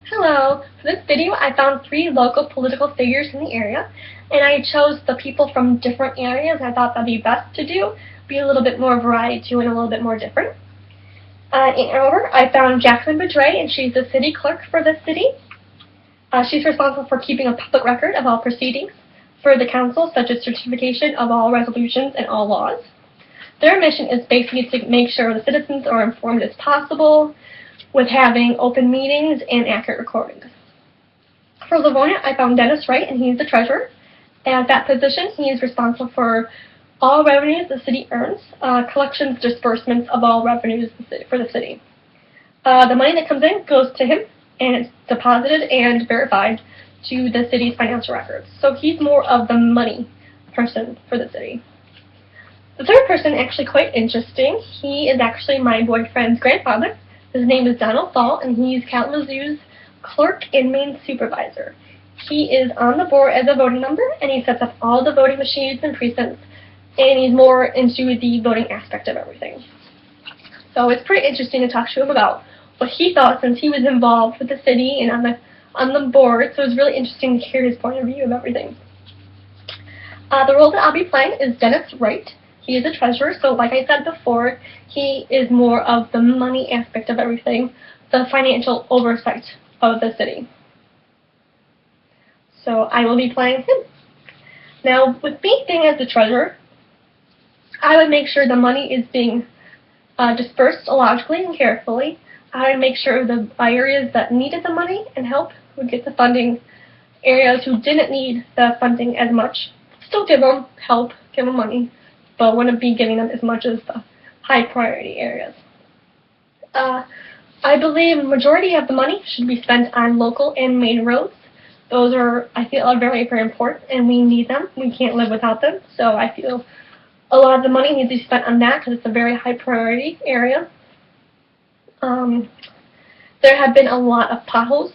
Hello! For this video, I found 3 local political figures in the area, and I chose the people from different areas. I thought that'd be best to do, be a little bit more variety to and a little bit more different. In order, I found Jacqueline Bedre, and she's the city clerk for the city. She's responsible for keeping a public record of all proceedings for the council, such as certification of all resolutions and all laws. Their mission is basically to make sure the citizens are informed as possible, with having open meetings and accurate recordings. For Livonia, I found Dennis Wright, and he's the treasurer. At that position, he is responsible for all revenues the city earns, collections, disbursements of all revenues for the city. The money that comes in goes to him, and it's deposited and verified to the city's financial records. So he's more of the money person for the city. The third person, actually quite interesting, he is actually my boyfriend's grandfather. His name is Donald Fall, and he's Kalamazoo's clerk and main supervisor. He is on the board as a voting member, and he sets up all the voting machines and precincts, and he's more into the voting aspect of everything. So it's pretty interesting to talk to him about what he thought, since he was involved with the city and on the board, so it's really interesting to hear his point of view of everything. The role that I'll be playing is Dennis Wright. He is a treasurer, so like I said before, he is more of the money aspect of everything, the financial oversight of the city. So I will be playing him. Now, with me being as the treasurer, I would make sure the money is being dispersed logically and carefully. I would make sure the areas that needed the money and help would get the funding. Areas who didn't need the funding as much, still give them help, give them money, but wouldn't be giving them as much as the high priority areas. I believe the majority of the money should be spent on local and main roads. Those are, I feel, are very, very important, and we need them. We can't live without them, so I feel a lot of the money needs to be spent on that because it's a very high priority area. There have been a lot of potholes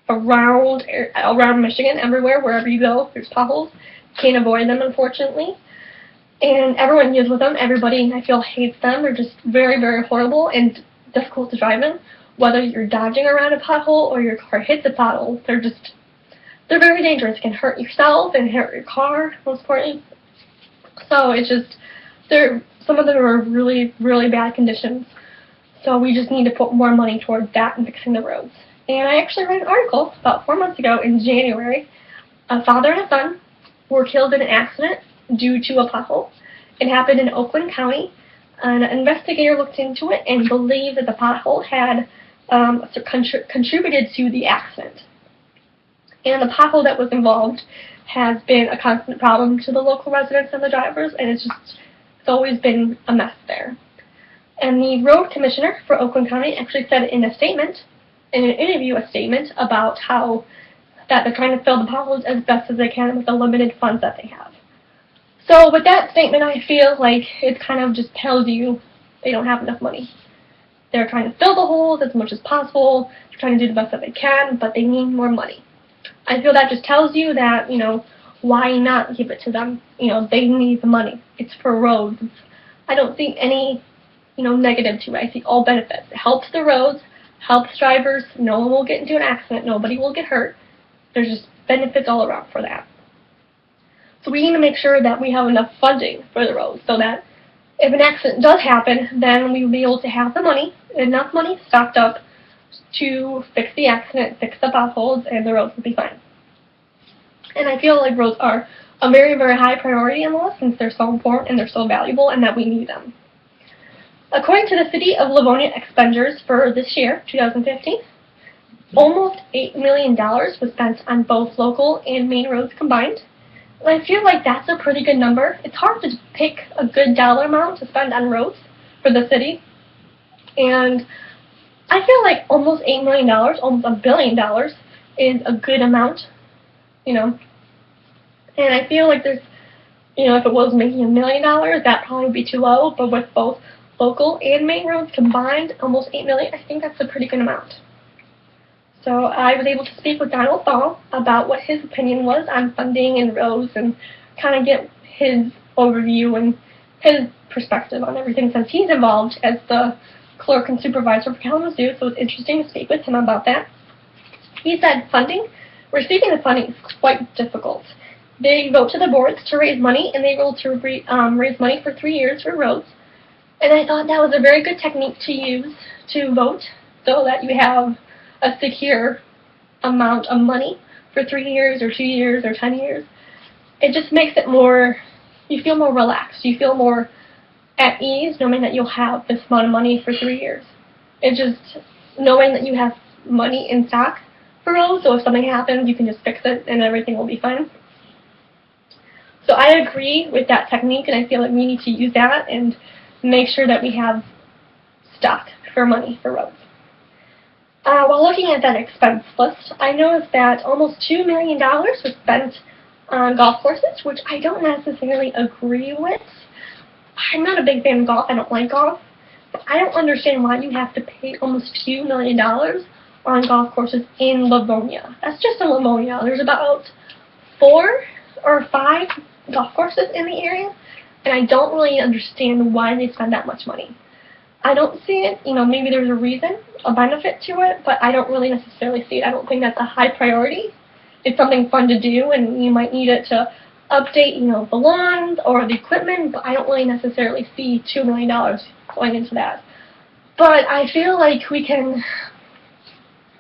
around Michigan, everywhere, wherever you go, there's potholes. Can't avoid them, unfortunately. And everyone deals with them. Everybody, I feel, hates them. They're just very, very horrible and difficult to drive in. Whether you're dodging around a pothole or your car hits a pothole, they're very dangerous. It can hurt yourself and hurt your car, most importantly. So it's just, some of them are really, really bad conditions. So we just need to put more money towards that and fixing the roads. And I actually read an article about 4 months ago in January. A father and a son were killed in an accident due to a pothole. It happened in Oakland County. An investigator looked into it and believed that the pothole had contributed to the accident. And the pothole that was involved has been a constant problem to the local residents and the drivers, and it's always been a mess there. And the road commissioner for Oakland County actually said in an interview, about how that they're trying to fill the potholes as best as they can with the limited funds that they have. So with that statement, I feel like it kind of just tells you they don't have enough money. They're trying to fill the holes as much as possible. They're trying to do the best that they can, but they need more money. I feel that just tells you that, why not give it to them? They need the money. It's for roads. I don't see any, negative to it. I see all benefits. It helps the roads, helps drivers. No one will get into an accident. Nobody will get hurt. There's just benefits all around for that. So we need to make sure that we have enough funding for the roads so that if an accident does happen, then we will be able to have the money, enough money stocked up to fix the accident, fix the potholes, and the roads will be fine. And I feel like roads are a very, very high priority in the list since they're so important and they're so valuable and that we need them. According to the City of Livonia expenditures for this year, 2015, almost $8 million was spent on both local and main roads combined. And I feel like that's a pretty good number. It's hard to pick a good dollar amount to spend on roads for the city. And I feel like almost $8 million, almost $1 billion, is a good amount, And I feel like there's, if it was making $1 million, that probably would be too low. But with both local and main roads combined, almost $8 million, I think that's a pretty good amount. So I was able to speak with Donald Fall about what his opinion was on funding and roads and kind of get his overview and his perspective on everything since he's involved as the clerk and supervisor for Kalamazoo, so it's interesting to speak with him about that. He said receiving the funding is quite difficult. They vote to the boards to raise money, and they will to raise money for 3 years for roads. And I thought that was a very good technique to use to vote, so that you have a secure amount of money for 3 years or 2 years or 10 years. It just makes it more, you feel more relaxed. You feel more at ease knowing that you'll have this amount of money for 3 years. It's just knowing that you have money in stock for roads, so if something happens, you can just fix it and everything will be fine. So I agree with that technique, and I feel like we need to use that and make sure that we have stock for money for roads. While looking at that expense list, I noticed that almost $2 million was spent on golf courses, which I don't necessarily agree with. I'm not a big fan of golf. I don't like golf. But I don't understand why you have to pay almost $2 million on golf courses in Livonia. That's just in Livonia. There's about 4 or 5 golf courses in the area, and I don't really understand why they spend that much money. I don't see it. Maybe there's a reason, a benefit to it, but I don't really necessarily see it. I don't think that's a high priority. It's something fun to do, and you might need it to update, the lawns or the equipment, but I don't really necessarily see $2 million going into that. But I feel like we can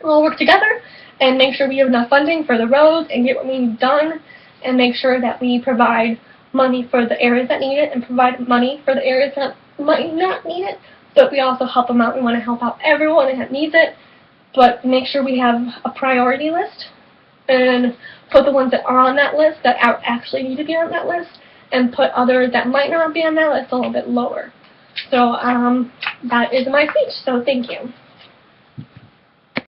all work together and make sure we have enough funding for the roads and get what we need done, and make sure that we provide money for the areas that need it and provide money for the areas that might not need it, but we also help them out. We want to help out everyone that needs it, but make sure we have a priority list and put the ones that are on that list that actually need to be on that list, and put others that might not be on that list a little bit lower. So that is my speech, so thank you.